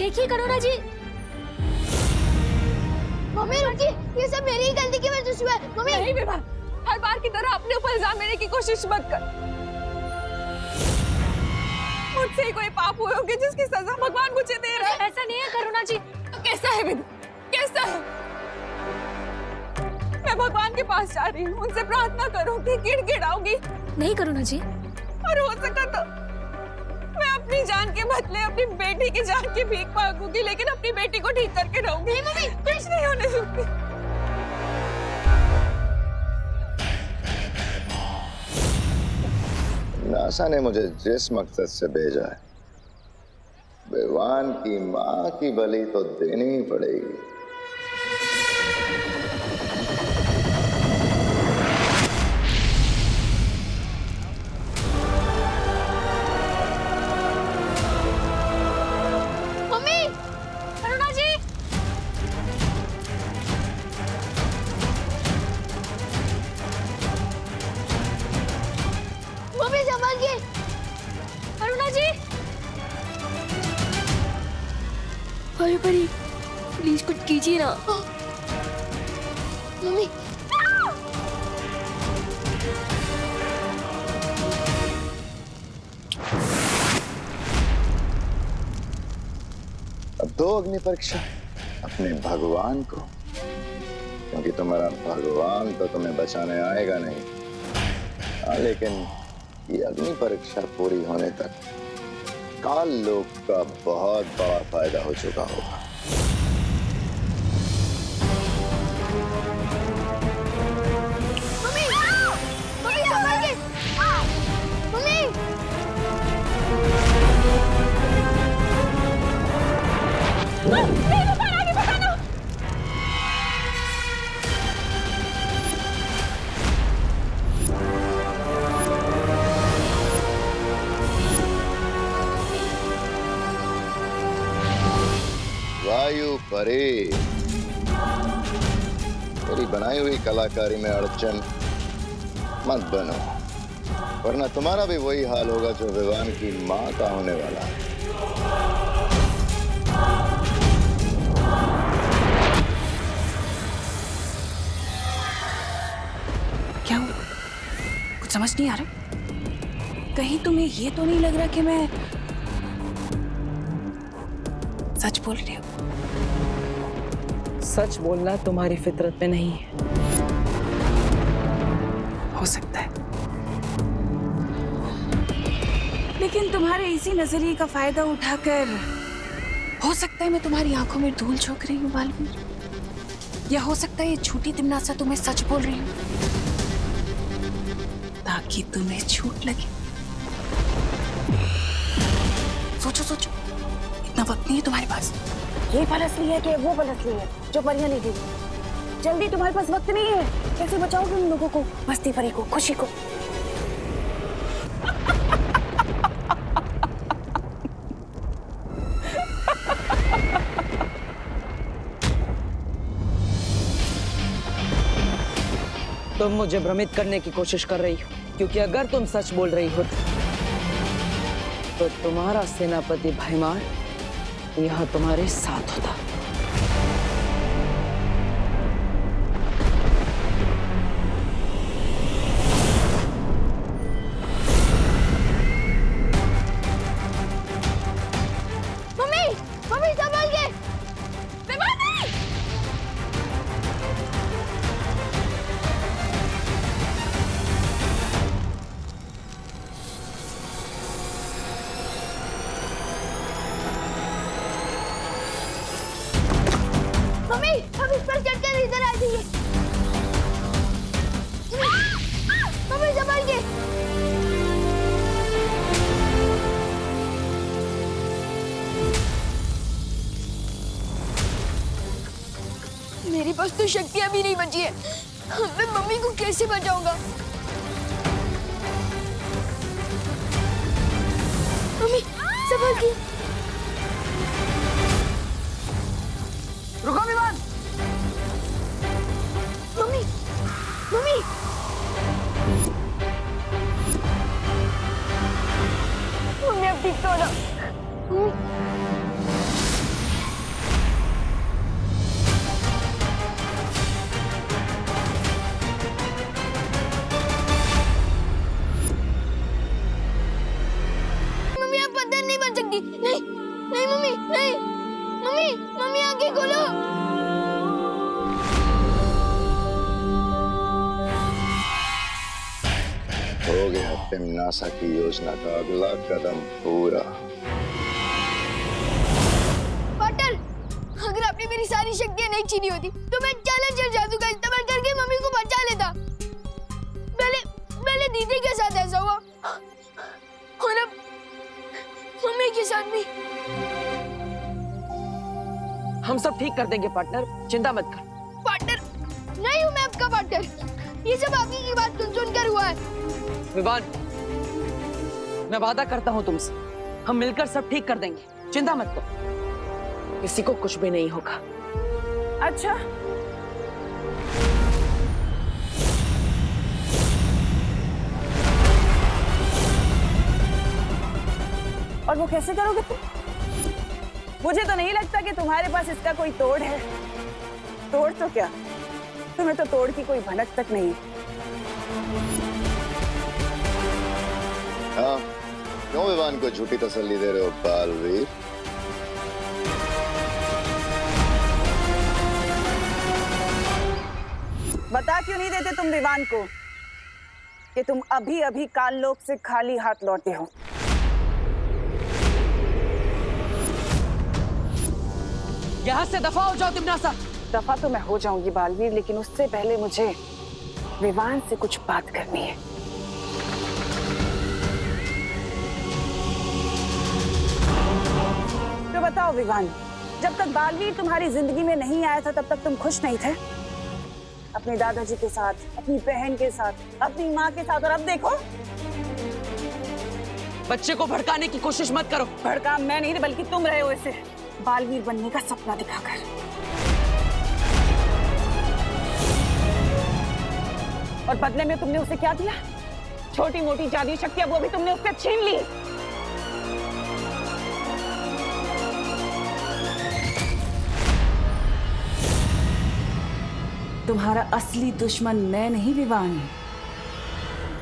देखिए करुणा जी। मम्मी रुकिए, ये सब मेरी ही गलती की वजह से हुआ है। मम्मी नहीं विभा, हर बार की तरह अपने ऊपर इल्जाम लेने की कोशिश मत कर। मुझसे ही कोई पाप हुए होंगे जिसकी सजा भगवान मुझे दे रहा है। ऐसा नहीं है करुणा जी। तो कैसा है विभा, कैसा है? मैं भगवान के पास जा रही हूँ, उनसे प्रार्थना करूंगी, गिड़गिड़ाऊंगी। नहीं करुणा जी, और हो सका तो मैं अपनी जान के बदले अपनी बेटी की जान की भीख मांगूंगी, लेकिन अपनी बेटी को ठीक करके रहूंगी। मम्मी कुछ नहीं होने दूंगी। नासा ने मुझे जिस मकसद से भेजा है, भगवान की माँ की बलि तो देनी ही पड़ेगी। अरे परी, प्लीज कुछ कीजिए ना। मम्मी अब दो अग्नि परीक्षा अपने भगवान को, क्योंकि तुम्हारा भगवान तो तुम्हें बचाने आएगा नहीं। हाँ, लेकिन ये अग्नि परीक्षा पूरी होने तक काल लोक का बहुत बड़ा फायदा हो चुका होगा। Mummy mummy संभालिए। मम्मी वायु परे, मेरी बनाई हुई कलाकारी में अड़चन मत बनो, वरना तुम्हारा भी वही हाल होगा जो विवान की माँ का होने वाला है। क्या हुआ? कुछ समझ नहीं आ रहा? कहीं तुम्हें ये तो नहीं लग रहा कि मैं सच बोल रही हूँ? सच बोलना तुम्हारी फितरत में नहीं है। हो सकता है, लेकिन तुम्हारे इसी नजरिए का फायदा उठाकर हो सकता है मैं तुम्हारी आंखों में धूल झोंक रही हूँ बालवीर, या हो सकता है ये झूठी तिमनासा तुम्हें सच बोल रही हूँ ताकि तुम्हें झूठ लगे। सोचो सोचो, इतना वक्त नहीं है तुम्हारे पास। ये फल असली है कि वो फल असली है जो परियां ले गई? जल्दी, तुम्हारे पास वक्त नहीं है। कैसे बचाओगे उन लोगों को, मस्ती परी को, खुशी को? तुम मुझे भ्रमित करने की कोशिश कर रही हो, क्योंकि अगर तुम सच बोल रही हो तो तुम्हारा सेनापति भैमार यहाँ तुम्हारे साथ होता। Mummy mummy संभालिए। मम्मी हम इस पर चढ़कर इधर आ जाइए। मम्मी संभालिए। मेरे पास तो शक्तियां भी नहीं बची है, मैं मम्मी को कैसे बचाऊंगा? मम्मी संभालिए। रुको विमान! मम्मी मम्मी मम्मी अब ठीक तो हो ना? मम्मी नहीं मम्मी, नहीं मम्मी, मम्मी आंखें खोलो। हो गया तिम्नासा की योजना का अगला कदम पूरा। पार्टनर, अगर आपने मेरी सारी शक्तियां नहीं छीनी होती तो मैं चैलेंजर जादू का इस्तेमाल करके मम्मी को बचा लेता। पहले दीदी के साथ ऐसा हुआ और अब मम्मी के साथ भी। हम सब ठीक कर देंगे पार्टनर, चिंता मत कर। पार्टनर नहीं हूँ मैं आपका पार्टनर, ये सब आप ही की बात सुन हुआ है। विवान, मैं वादा करता हूँ तुमसे, हम मिलकर सब ठीक कर देंगे, चिंता मत करो, किसी को कुछ भी नहीं होगा। अच्छा, और वो कैसे करोगे तुम? मुझे तो नहीं लगता कि तुम्हारे पास इसका कोई तोड़ है। तोड़ तो क्या, तुम्हें तो तोड़ की कोई भनक तक नहीं है। हाँ, क्यों विवान को झूठी तसल्ली दे रहे हो बालवीर? बता क्यों नहीं देते तुम विवान को कि तुम अभी अभी काललोक से खाली हाथ लौटे हो? यहाँ से दफा हो जाओ तिम्नासा। दफा तो मैं हो जाऊंगी बालवीर, लेकिन उससे पहले मुझे विवान से कुछ बात करनी है। तो बताओ विवान, जब तक बालवीर तुम्हारी जिंदगी में नहीं आया था तब तक तुम खुश नहीं थे? अपने दादाजी के साथ, अपनी बहन के साथ, अपनी माँ के साथ, और अब देखो। बच्चे को भड़काने की कोशिश मत करो। भड़का मैं नहीं, बल्कि तुम रहे हो इसे बालवीर बनने का सपना दिखाकर। और बदले में तुमने उसे क्या दिया? छोटी मोटी जादुई शक्तियां, वो भी तुमने उससे छीन ली। तुम्हारा असली दुश्मन मैं नहीं विवान,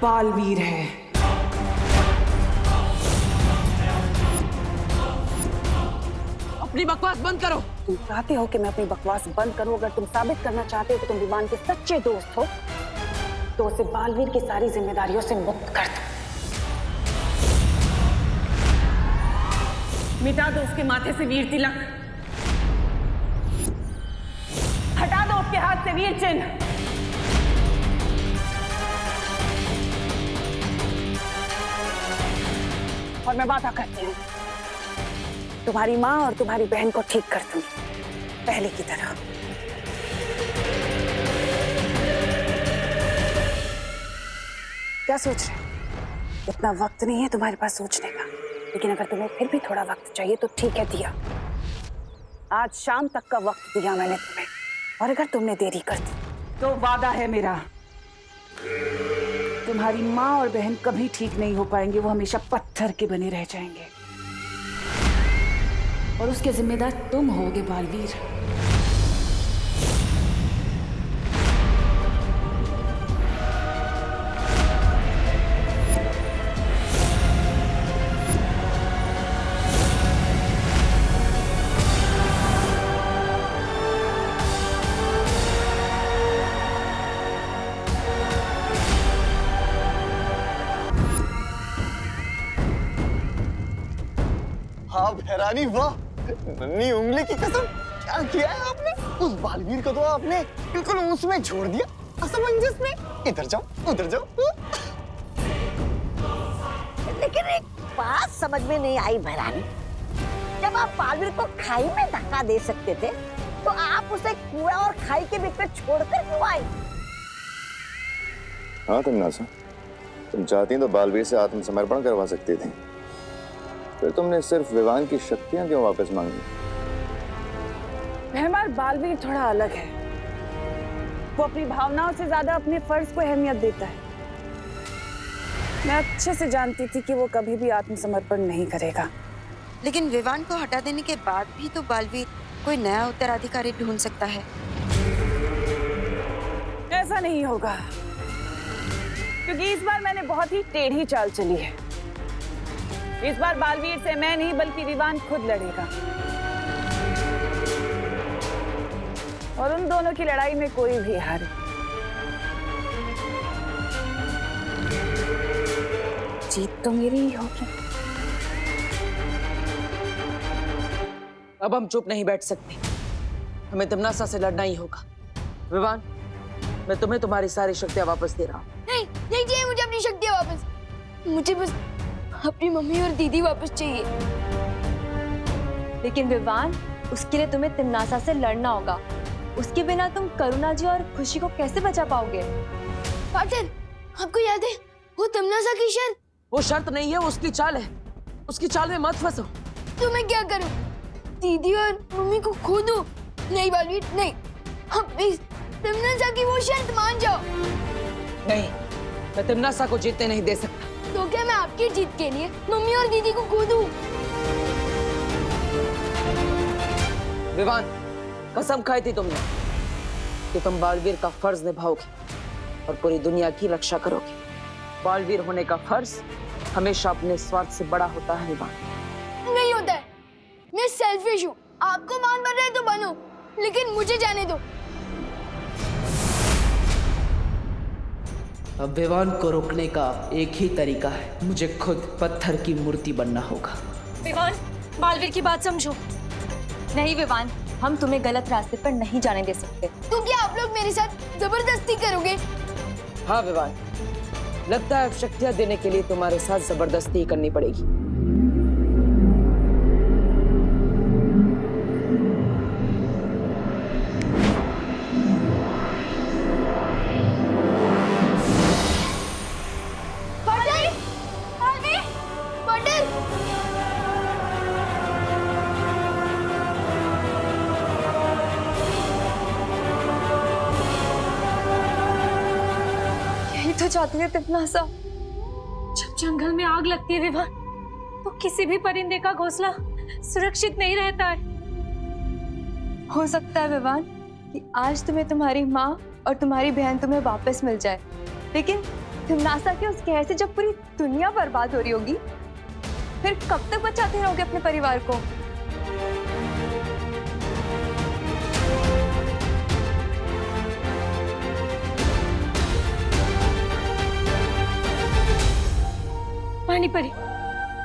बालवीर है। अपनी बकवास बंद करो। तुम चाहते हो कि मैं अपनी बकवास बंद करूं? अगर तुम साबित करना चाहते हो कि तुम विवान के सच्चे दोस्त हो तो उसे बालवीर की सारी जिम्मेदारियों से मुक्त कर दो। मिटा दो उसके माथे से वीर तिलक, हटा दो उसके हाथ से वीर चिन्ह। और मैं वादा करती हूँ तुम्हारी माँ और तुम्हारी बहन को ठीक कर दूंगी, पहले की तरह। क्या सोच रहे हो? इतना वक्त नहीं है तुम्हारे पास सोचने का, लेकिन अगर तुम्हें फिर भी थोड़ा वक्त चाहिए तो ठीक है, दिया। आज शाम तक का वक्त दिया मैंने तुम्हें, और अगर तुमने देरी कर दी तो वादा है मेरा, तुम्हारी माँ और बहन कभी ठीक नहीं हो पाएंगे, वो हमेशा पत्थर के बने रह जाएंगे। और उसके जिम्मेदार तुम होगे बालवीर। हाँ भैरानी, वाह, नन्ही उंगली की कसम, क्या किया है आपने? उस बालवीर को तो आपने बिल्कुल उसमें छोड़ दिया, असमंजस में। इधर जाओ, उधर जाओ। लेकिन एक बात समझ में नहीं आई भैरानी, जब आप बालवीर को खाई में धक्का दे सकते थे तो आप उसे कुआं और खाई के बीच में छोड़कर क्यों आए? हाँ तिम्नासा, तुम चाहती तो बालवीर से आत्मसमर्पण करवा सकती थी, फिर तुमने सिर्फ विवान की शक्तियां क्यों वापस मांगी? हमारा बालवीर थोड़ा अलग है, वो अपनी भावनाओं से ज्यादा अपने फर्ज को अहमियत देता है। मैं अच्छे से जानती थी कि वो कभी भी आत्मसमर्पण नहीं करेगा। लेकिन विवान को हटा देने के बाद भी तो बालवीर कोई नया उत्तराधिकारी ढूंढ सकता है। ऐसा नहीं होगा, क्योंकि इस बार मैंने बहुत ही टेढ़ी चाल चली है। इस बार बालवीर से मैं नहीं बल्कि विवान खुद लड़ेगा। और उन दोनों की लड़ाई में कोई भी हारे। जीत तो मेरी ही होगी। अब हम चुप नहीं बैठ सकते, हमें तिम्नासा से लड़ना ही होगा। विवान, मैं तुम्हें तुम्हारी सारी शक्तियां वापस दे रहा हूँ। नहीं नहीं चाहिए मुझे अपनी शक्तियाँ वापस। मुझे बस अपनी मम्मी और दीदी वापस चाहिए। लेकिन विवान, उसके लिए तुम्हें तिम्नासा से लड़ना होगा। उसके बिना तुम करुणा जी और खुशी को कैसे बचा पाओगे? पाटिल, आपको याद है वो तिम्नासा की शर्त? वो शर्त नहीं है, वो उसकी चाल है। उसकी चाल में मत फंसो। तो मैं क्या करूं? दीदी और मम्मी को खो दूं? नहीं बालवीर, नहीं। हम प्लीज तिम्नासा की वो शर्त मान जाओ। नहीं, मैं तिम्नासा को जीतने नहीं दे सकता। तो क्या मैं आपकी जीत के लिए मम्मी और दीदी को खो दूं? विवान, कसम खाई थी तुमने कि तुम बालवीर का फर्ज निभाओगे और पूरी दुनिया की रक्षा करोगे। बालवीर होने का फर्ज हमेशा अपने स्वार्थ से बड़ा होता है विवान। नहीं होता है। मैं सेल्फिश हूँ। आपको मान बन रहे तो बनो, लेकिन मुझे जाने दो। अब विवान को रोकने का एक ही तरीका है, मुझे खुद पत्थर की मूर्ति बनना होगा। विवान, बालवीर की बात समझो। नहीं विवान, हम तुम्हें गलत रास्ते पर नहीं जाने दे सकते। तो क्या आप लोग मेरे साथ जबरदस्ती करोगे? हाँ विवान, लगता है अब शक्तियां देने के लिए तुम्हारे साथ जबरदस्ती ही करनी पड़ेगी। तो चाहती है तिम्नासा। जब जंगल में आग लगती है विवान, तो किसी भी परिंदे का घोंसला सुरक्षित नहीं रहता है। हो सकता है विवान कि आज तुम्हें तुम्हारी माँ और तुम्हारी बहन तुम्हें वापस मिल जाए, लेकिन तिम्नासा के उस कहर से जब पूरी दुनिया बर्बाद हो रही होगी, फिर कब तक बचाते रहोगे अपने परिवार को? पानीपरी,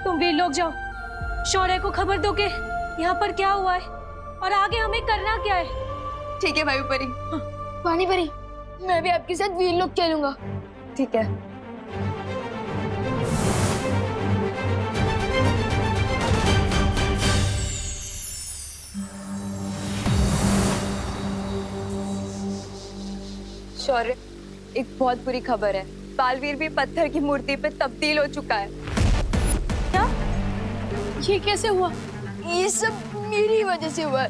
तुम वीर लोग जाओ, शौर्य को खबर दो कि यहाँ पर क्या हुआ है और आगे हमें करना क्या है। ठीक है वायुपरी। पानीपरी, मैं भी आपके साथ वीर लोग चलूंगा। ठीक है। शौर्य, एक बहुत बुरी खबर है। बालवीर भी पत्थर की मूर्ति पे तब्दील हो चुका है। क्या? ये कैसे हुआ? ये सब मेरी वजह से हुआ।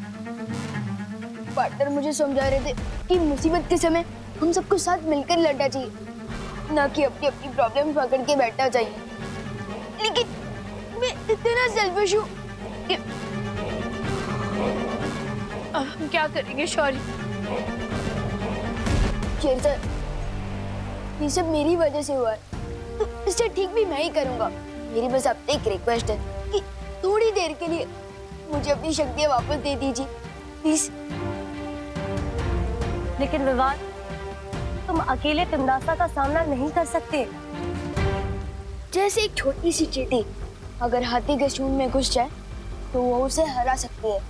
पार्टनर मुझे समझा रहे थे कि मुसीबत के समय हम सबको साथ मिलकर लड़ना चाहिए, ना कि अपनी अपनी प्रॉब्लम पकड़ के बैठना चाहिए। लेकिन मैं इतना सेल्फिश हूँ कि हम क्या करेंगे शौर्य? शेरसर, ये सब मेरी वजह से हुआ है, तो इसे ठीक भी मैं ही करूंगा। मेरी बस आपसे एक रिक्वेस्ट है कि थोड़ी देर के लिए मुझे अपनी शक्तियां वापस दे दीजिए, प्लीज। लेकिन विवान, तुम अकेले तिम्नासा का सामना नहीं कर सकते। जैसे एक छोटी सी चींटी अगर हाथी के सूंड में घुस जाए तो वो उसे हरा सकती है,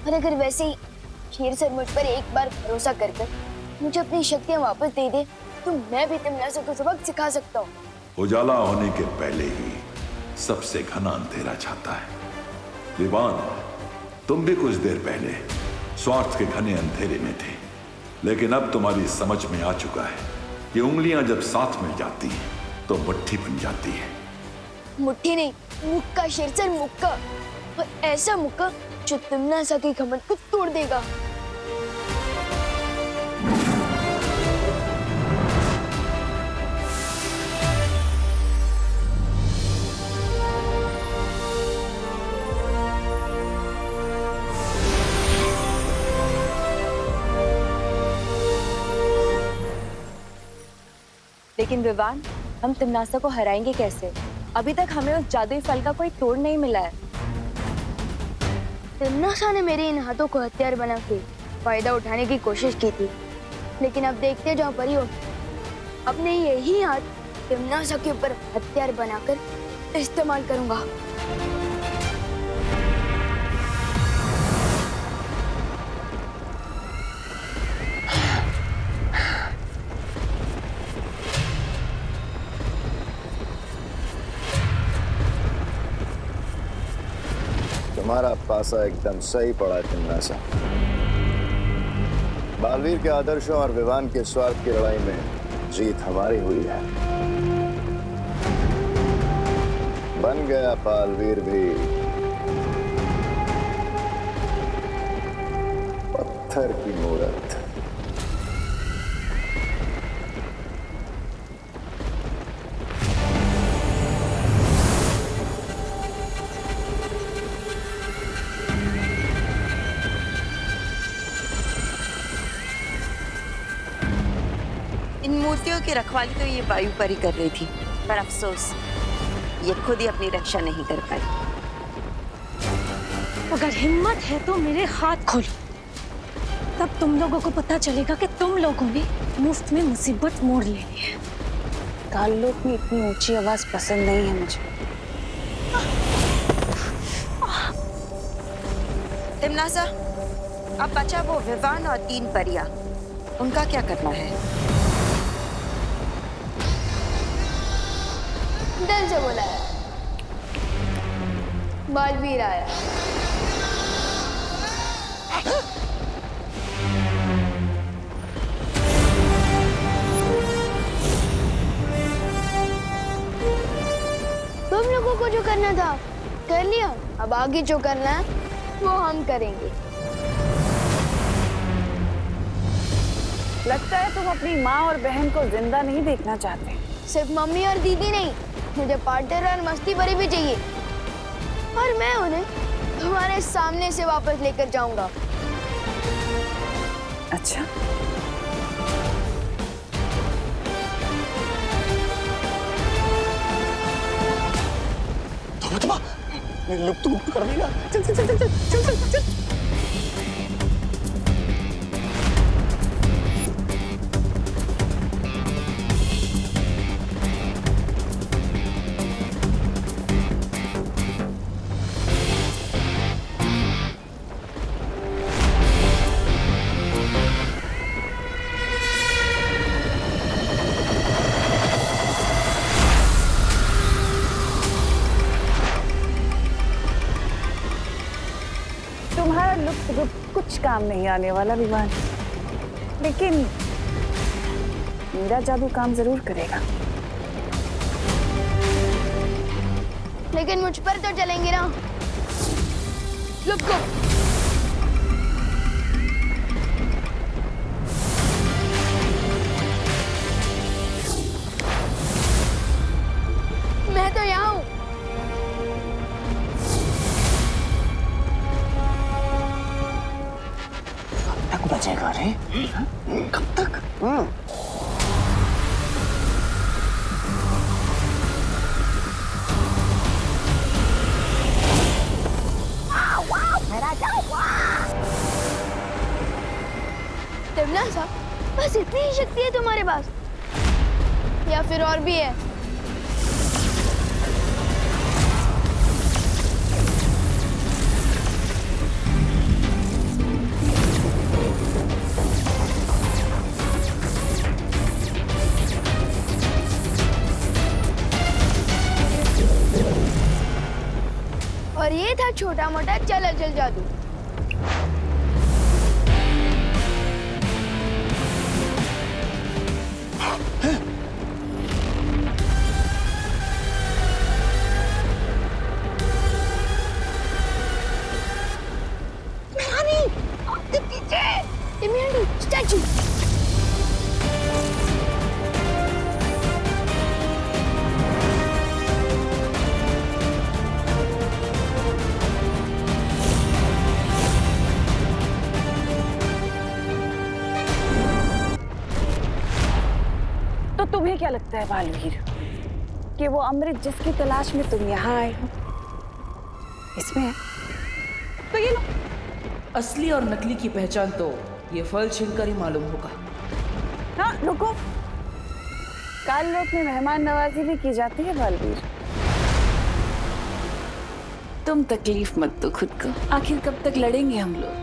और अगर वैसे ही शेरसर मुझ पर एक बार भरोसा कर मुझे अपनी शक्तियां वापस दे दे, तो मैं भी तिम्नासा को सबक सिखा सकता हूँ। उजाला होने के पहले ही सबसे घना अंधेरा छाता है। विवान, तुम भी कुछ देर पहले स्वार्थ के घने अंधेरे में थे, लेकिन अब तुम्हारी समझ में आ चुका है कि उंगलियां जब साथ मिल जाती हैं तो मुट्ठी बन जाती है। मुट्ठी नहीं, मुक्का शेरसर, मुक्का। और ऐसा मुक्का जो तिम्नासा के घमंड को तोड़ देगा। लेकिन विवान, हम तिम्नासा को हराएंगे कैसे? अभी तक हमें उस जादुई फल का कोई तोड़ नहीं मिला है। तिम्नासा ने मेरे इन हाथों को हथियार बना के फायदा उठाने की कोशिश की थी, लेकिन अब देखते जाओ परियों, अपने यही हाथ तिम्नासा के ऊपर हथियार बनाकर इस्तेमाल करूंगा। तुम्हारा पासा एकदम सही पड़ा है तिम्नासा। बालवीर के आदर्शों और विवान के स्वार्थ की लड़ाई में जीत हमारी हुई है। बन गया बालवीर भी पत्थर की मूरत। इन मूर्तियों की रखवाली तो ये वायु परी कर रही थी, पर अफसोस ये खुद ही अपनी रक्षा नहीं कर पाई। अगर हिम्मत है तो मेरे हाथ खोलो, तब तुम लोगों को पता चलेगा कि तुम लोगों ने मुफ्त में मुसीबत मोड़ लेनी है। काललोक में इतनी ऊंची आवाज पसंद नहीं है मुझे। तिम्नासा, अब बचा वो विवान और 3 परियां, उनका क्या करना है? दिल से बोला है। बालवीर आया। तुम लोगों को जो करना था कर लिया, अब आगे जो करना है वो हम करेंगे। लगता है तुम अपनी माँ और बहन को जिंदा नहीं देखना चाहते। सिर्फ मम्मी और दीदी नहीं, मुझे पार्टनर और मस्ती भरी भी चाहिए, और मैं उन्हें तुम्हारे सामने से वापस लेकर जाऊंगा। अच्छा, तो लुक तो कर देगा। चल चल चल चल चल चल चल। तुम्हारा लुक कुछ काम नहीं आने वाला विवान, लेकिन मेरा जादू काम जरूर करेगा। लेकिन मुझ पर तो चलेंगे ना। लुक को मैं तो यहाँ हूँ। तक बचेगा रे? कब तक? तिम्नासा, बस इतनी ही शक्ति है तुम्हारे पास, या फिर और भी है? और ये था छोटा मोटा चल अचल जादू। स्टैचू। तो तुम्हें क्या लगता है बालवीर, कि वो अमृत जिसकी तलाश में तुम यहाँ आए हो इसमें है। तो ये लो। असली और नकली की पहचान तो ये फल छीनकर ही मालूम होगा। हाँ रुको, काल लोक में मेहमान नवाजी भी की जाती है बालवीर। तुम तकलीफ मत दो खुद को, आखिर कब तक लड़ेंगे हम लोग।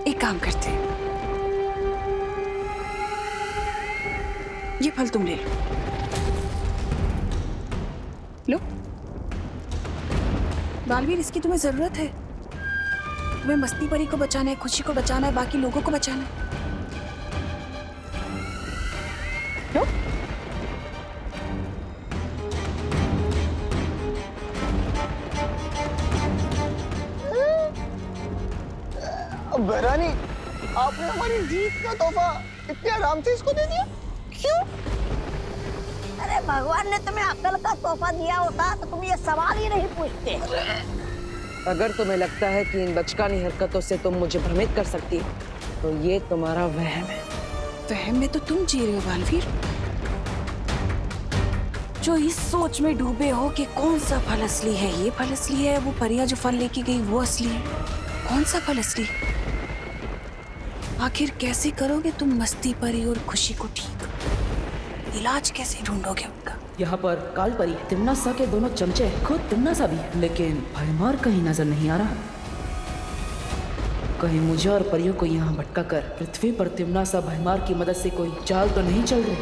एक काम करते हैं, ये फल तुम ले लो। लो बालवीर, इसकी तुम्हें जरूरत है। तुम्हें मस्ती परी को बचाना है, खुशी को बचाना है, बाकी लोगों को बचाना है। लो। बहरानी, आपने हमारी जीत का तोहफा इतने आराम से इसको दे दिया, क्यों? अरे भगवान ने तुम्हें अक्ल का तोहफा दिया होता तो तुम ये सवाल ही नहीं पूछते। अगर तुम्हें लगता है कि इन बचकानी हरकतों से तुम मुझे भ्रमित कर सकती हो, तो ये तुम्हारा वहम है। वहम में तो तुम जी रहे हो बालवीर, जो इस सोच में डूबे हो कि कौन सा फल असली है, ये फल असली है, वो परियां जो फल लेके गई वो असली है। कौन सा फल असली? आखिर कैसे करोगे तुम मस्ती परी और खुशी को ठीक? इलाज कैसे ढूंढोगे उनका? यहाँ पर काल परी, तिम्नासा के दोनों चमचे, खुद तिम्नासा भी है, लेकिन भयमार कहीं नजर नहीं आ रहा। कहीं मुझे और परियों को यहाँ भटका कर पृथ्वी पर तिम्नासा भयमार की मदद से कोई चाल तो नहीं चल रही?